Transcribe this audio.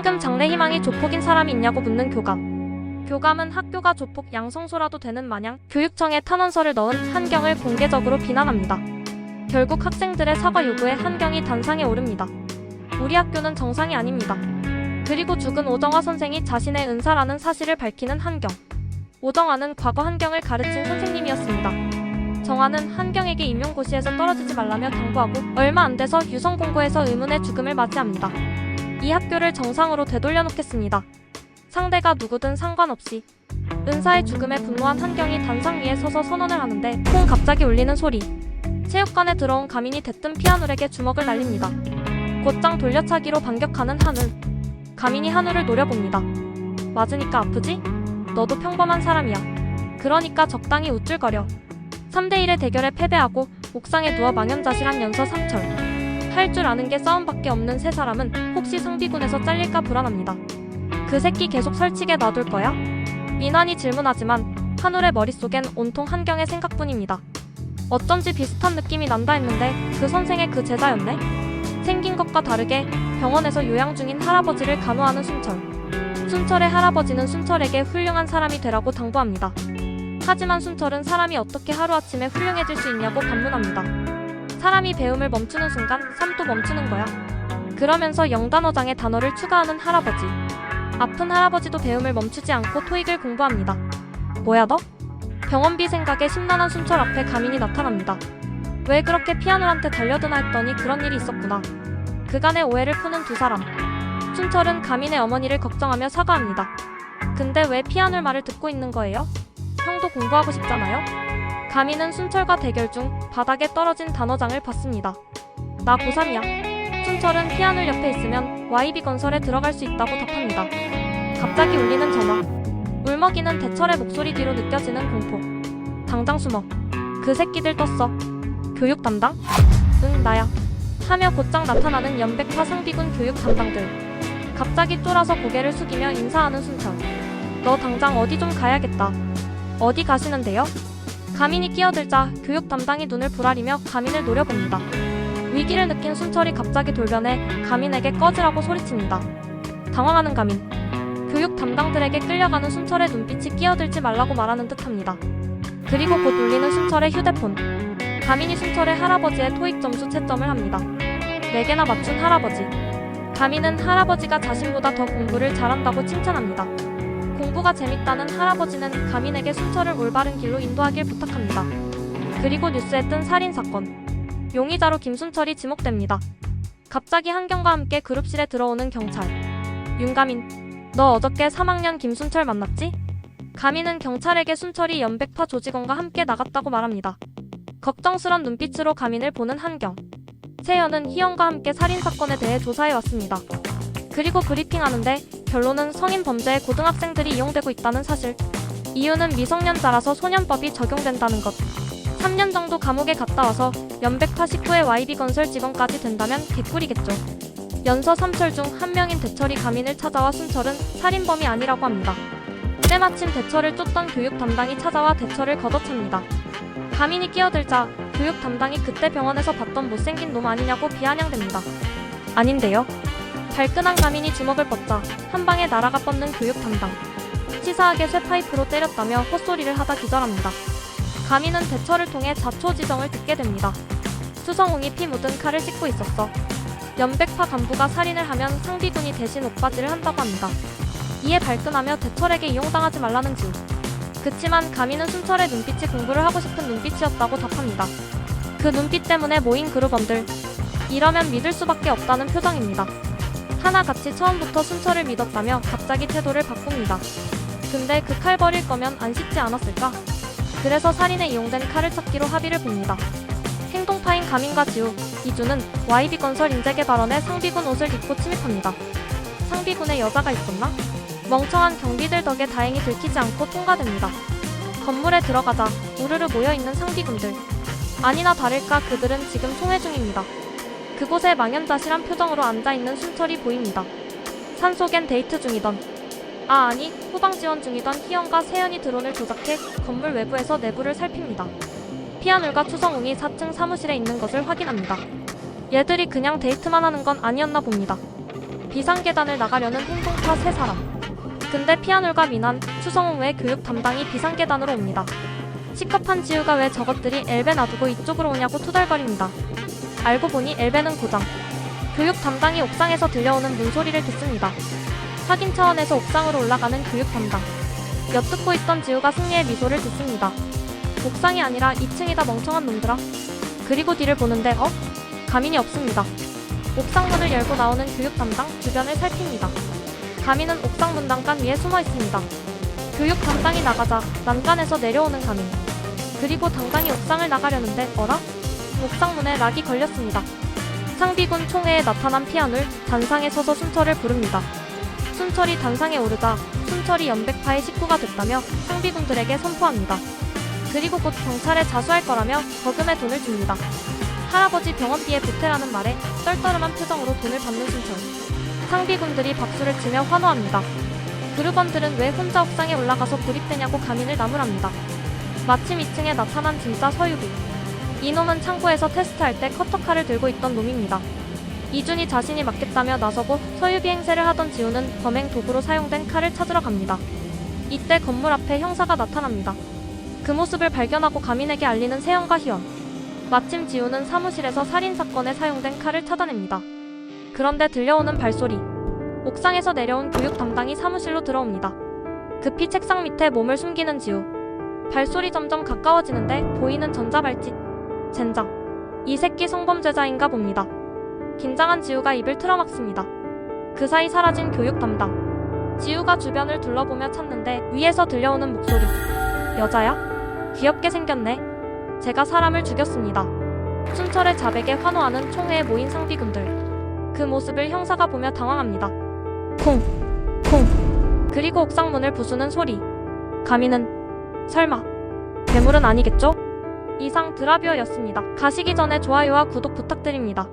방금 장래 희망이 조폭인 사람이 있냐고 묻는 교감. 교감은 학교가 조폭 양성소라도 되는 마냥 교육청에 탄원서를 넣은 한경을 공개적으로 비난합니다. 결국 학생들의 사과 요구에 한경이 단상에 오릅니다. 우리 학교는 정상이 아닙니다. 그리고 죽은 오정화 선생이 자신의 은사라는 사실을 밝히는 한경. 오정화는 과거 한경을 가르친 선생님이었습니다. 정화는 한경에게 임용고시에서 떨어지지 말라며 당부하고 얼마 안 돼서 유성공고에서 의문의 죽음을 맞이합니다. 이 학교를 정상으로 되돌려놓겠습니다. 상대가 누구든 상관없이. 은사의 죽음에 분노한 한경이 단상 위에 서서 선언을 하는데 콩 갑자기 울리는 소리. 체육관에 들어온 가민이 대뜸 피아눌에게 주먹을 날립니다. 곧장 돌려차기로 반격하는 한울. 가민이 한울을 노려봅니다. 맞으니까 아프지? 너도 평범한 사람이야. 그러니까 적당히 우쭐거려. 3대1의 대결에 패배하고 옥상에 누워 망연자실한 연서 상철. 할 줄 아는 게 싸움밖에 없는 세 사람은 혹시 상비군에서 잘릴까 불안합니다. 그 새끼 계속 설치게 놔둘 거야? 민환이 질문하지만 한울의 머릿속엔 온통 한경의 생각뿐입니다. 어쩐지 비슷한 느낌이 난다 했는데 그 선생의 그 제자였네? 생긴 것과 다르게 병원에서 요양 중인 할아버지를 간호하는 순철. 순철의 할아버지는 순철에게 훌륭한 사람이 되라고 당부합니다. 하지만 순철은 사람이 어떻게 하루아침에 훌륭해질 수 있냐고 반문합니다. 사람이 배움을 멈추는 순간 삶도 멈추는 거야. 그러면서 영단어장에 단어를 추가하는 할아버지. 아픈 할아버지도 배움을 멈추지 않고 토익을 공부합니다. 뭐야 너? 병원비 생각에 심란한 순철 앞에 가민이 나타납니다. 왜 그렇게 피아노한테 달려드나 했더니 그런 일이 있었구나. 그간의 오해를 푸는 두 사람. 순철은 가민의 어머니를 걱정하며 사과합니다. 근데 왜 피아노 말을 듣고 있는 거예요? 형도 공부하고 싶잖아요? 가민은 순철과 대결 중 바닥에 떨어진 단어장을 봤습니다. 나 고3이야. 순철은 피아노 옆에 있으면 YB건설에 들어갈 수 있다고 답합니다. 갑자기 울리는 전화. 울먹이는 대철의 목소리 뒤로 느껴지는 공포. 당장 숨어. 그 새끼들 떴어. 교육 담당? 응 나야. 하며 곧장 나타나는 연백파 상비군 교육 담당들. 갑자기 쫄아서 고개를 숙이며 인사하는 순철. 너 당장 어디 좀 가야겠다. 어디 가시는데요? 가민이 끼어들자 교육 담당이 눈을 부라리며 가민을 노려봅니다. 위기를 느낀 순철이 갑자기 돌변해 가민에게 꺼지라고 소리칩니다. 당황하는 가민. 교육 담당들에게 끌려가는 순철의 눈빛이 끼어들지 말라고 말하는 듯합니다. 그리고 곧 울리는 순철의 휴대폰. 가민이 순철의 할아버지의 토익 점수 채점을 합니다. 4개나 맞춘 할아버지. 가민은 할아버지가 자신보다 더 공부를 잘한다고 칭찬합니다. 공부가 재밌다는 할아버지는 가민에게 순철을 올바른 길로 인도하길 부탁합니다. 그리고 뉴스에 뜬 살인사건. 용의자로 김순철이 지목됩니다. 갑자기 한경과 함께 그룹실에 들어오는 경찰. 윤가민, 너 어저께 3학년 김순철 만났지? 가민은 경찰에게 순철이 연백파 조직원과 함께 나갔다고 말합니다. 걱정스런 눈빛으로 가민을 보는 한경. 세연은 희영과 함께 살인사건에 대해 조사해왔습니다. 그리고 브리핑하는데 결론은 성인 범죄에 고등학생들이 이용되고 있다는 사실. 이유는 미성년자라서 소년법이 적용된다는 것. 3년 정도 감옥에 갔다 와서 연백파 식구의 YB건설 직원까지 된다면 개꿀이겠죠. 연서 3철 중 한 명인 대철이 가민을 찾아와 순철은 살인범이 아니라고 합니다. 때마침 대철을 쫓던 교육 담당이 찾아와 대철을 걷어찹니다. 가민이 끼어들자 교육 담당이 그때 병원에서 봤던 못생긴 놈 아니냐고 비아냥댑니다. 아닌데요? 발끈한 가민이 주먹을 뻗자 한 방에 날아가 뻗는 교육 담당. 치사하게 쇠파이프로 때렸다며 헛소리를 하다 기절합니다. 가민은 대철을 통해 자초지정을 듣게 됩니다. 수성웅이 피 묻은 칼을 씻고 있었어. 연백파 간부가 살인을 하면 상비군이 대신 옥바지를 한다고 합니다. 이에 발끈하며 대철에게 이용당하지 말라는 지. 그치만 가민은 순철의 눈빛이 공부를 하고 싶은 눈빛이었다고 답합니다. 그 눈빛 때문에 모인 그룹원들. 이러면 믿을 수밖에 없다는 표정입니다. 하나같이 처음부터 순철을 믿었다며 갑자기 태도를 바꿉니다. 근데 그 칼 버릴 거면 안 씻지 않았을까? 그래서 살인에 이용된 칼을 찾기로 합의를 봅니다. 행동파인 가민과 지우, 이주는 YB건설 인재계 발언에 상비군 옷을 입고 침입합니다. 상비군에 여자가 있었나? 멍청한 경비들 덕에 다행히 들키지 않고 통과됩니다. 건물에 들어가자 우르르 모여있는 상비군들. 아니나 다를까 그들은 지금 통회 중입니다. 그곳에 망연자실한 표정으로 앉아있는 순철이 보입니다. 산속엔 데이트 중이던, 아니 후방 지원 중이던 희영과 세연이 드론을 조작해 건물 외부에서 내부를 살핍니다. 피아놀과 추성웅이 4층 사무실에 있는 것을 확인합니다. 얘들이 그냥 데이트만 하는 건 아니었나 봅니다. 비상계단을 나가려는 행동파 세 사람. 근데 피아놀과 미난, 추성훈 외 교육 담당이 비상계단으로 옵니다. 시겁한 지우가 왜 저것들이 엘베 놔두고 이쪽으로 오냐고 투덜거립니다. 알고 보니 엘베는 고장. 교육 담당이 옥상에서 들려오는 문소리를 듣습니다. 확인 차원에서 옥상으로 올라가는 교육 담당. 엿듣고 있던 지우가 승리의 미소를 짓습니다. 옥상이 아니라 2층이다 멍청한 놈들아. 그리고 뒤를 보는데 가민이 없습니다. 옥상 문을 열고 나오는 교육 담당 주변을 살핍니다. 가민은 옥상 문단간 위에 숨어 있습니다. 교육 담당이 나가자 난간에서 내려오는 가민. 그리고 당당히 옥상을 나가려는데 어라? 옥상 문에 락이 걸렸습니다. 상비군 총회에 나타난 피아놀 단상에 서서 순철을 부릅니다. 순철이 단상에 오르자 순철이 연백파의 식구가 됐다며 상비군들에게 선포합니다. 그리고 곧 경찰에 자수할 거라며 거금의 돈을 줍니다. 할아버지 병원비에 보태라는 말에 떨떠름한 표정으로 돈을 받는 순철. 상비군들이 박수를 치며 환호합니다. 그루번들은 왜 혼자 옥상에 올라가서 고립되냐고 가민을 나무랍니다. 마침 2층에 나타난 진짜 서유비. 이놈은 창고에서 테스트할 때 커터칼을 들고 있던 놈입니다. 이준이 자신이 맞겠다며 나서고 서유비 행세를 하던 지우는 범행 도구로 사용된 칼을 찾으러 갑니다. 이때 건물 앞에 형사가 나타납니다. 그 모습을 발견하고 가민에게 알리는 세영과 희원. 마침 지우는 사무실에서 살인사건에 사용된 칼을 찾아냅니다. 그런데 들려오는 발소리. 옥상에서 내려온 교육 담당이 사무실로 들어옵니다. 급히 책상 밑에 몸을 숨기는 지우. 발소리 점점 가까워지는데 보이는 전자발찌. 젠장. 이 새끼 성범죄자인가 봅니다. 긴장한 지우가 입을 틀어막습니다. 그 사이 사라진 교육 담당. 지우가 주변을 둘러보며 찾는데 위에서 들려오는 목소리. 여자야? 귀엽게 생겼네. 제가 사람을 죽였습니다. 순철의 자백에 환호하는 총회에 모인 상비군들. 그 모습을 형사가 보며 당황합니다. 콩! 콩! 그리고 옥상 문을 부수는 소리. 가민은 설마 괴물은 아니겠죠? 이상 드라뷰어였습니다. 가시기 전에 좋아요와 구독 부탁드립니다.